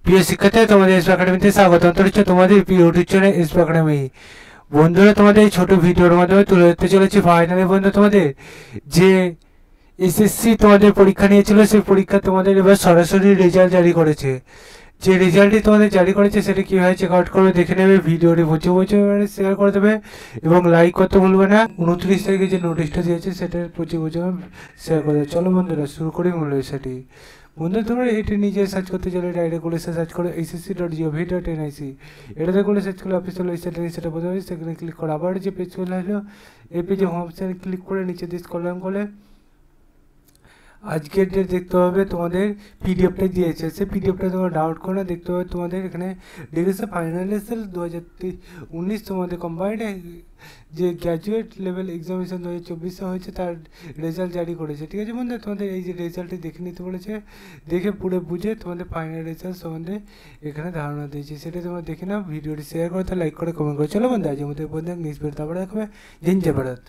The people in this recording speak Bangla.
প্রিয় শিক্ষার্থী, তোমাদের এসপি একাডেমিতে স্বাগতম জানাচ্ছি। তোমাদের প্রিয় ইউটিউব চ্যানেল এসপি একাডেমি। বন্ধুরা, তোমাদের এই ছোট ভিডিওর মাধ্যমে তুলে ধরতে চলেছি ফাইনালি বন্ধু তোমাদের যে এসএসসি তোমাদের পরীক্ষা নিয়েছিল, সেই পরীক্ষা তোমাদের এবার সরাসরি রেজাল্ট জারি করেছে। যে রেজাল্টটি তোমাদের জারি করেছে সেটা কীভাবে চেক আউট করবে দেখে নেবে। ভিডিওটি প্রচুর শেয়ার করে দেবে এবং লাইক করতে ভুলবে না। 29 তারিখে যে নোটিশটা দিয়েছে সেটা প্রচুর শেয়ার করে দেবে। চলো বন্ধুরা শুরু করি মূল বিষয়টি। বন্ধু, তোমরা এটি নিজে সার্চ করতে চলে ডাইরেক্ট করে সার্চ করো ssc.gov.nic। এটাতে করে সার্চ করলে অফিসিয়াল ওয়েবসাইটে সেটা বোঝা যাবে। সেখানে ক্লিক করো, আবার যে পেজ চলে আসলো এই পেজে হোম অপশানে ক্লিক করে নিচে দিয়ে স্ক্রল করলে আজকের ডেট দেখতে হবে। তোমাদের পিডিএফটা দিয়েছে, সেই পিডিএফটা তোমরা ডাউনলোড করে দেখতে হবে। তোমাদের এখানে লিখেছে ফাইনাল রেজাল্ট 2019 তোমাদের কম্বাইন্ড যে গ্র্যাজুয়েট লেভেল এক্সামিনেশন 2024 হয়েছে তার রেজাল্ট জারি করেছে। ঠিক আছে বন্ধু, তোমাদের এই যে রেজাল্টটি দেখে নিতে বলেছে, দেখে পুরো বুঝে তোমাদের ফাইনাল রেজাল্ট সম্বন্ধে এখানে ধারণা দিয়েছে, সেটা তোমরা দেখে নাও। ভিডিওটি শেয়ার করো, লাইক করে কমেন্ট করো। চলো বন্ধু, আজকের মধ্যে বন্ধু নেক্সট ভিডিও আবার দেখবে। জয় ভারত।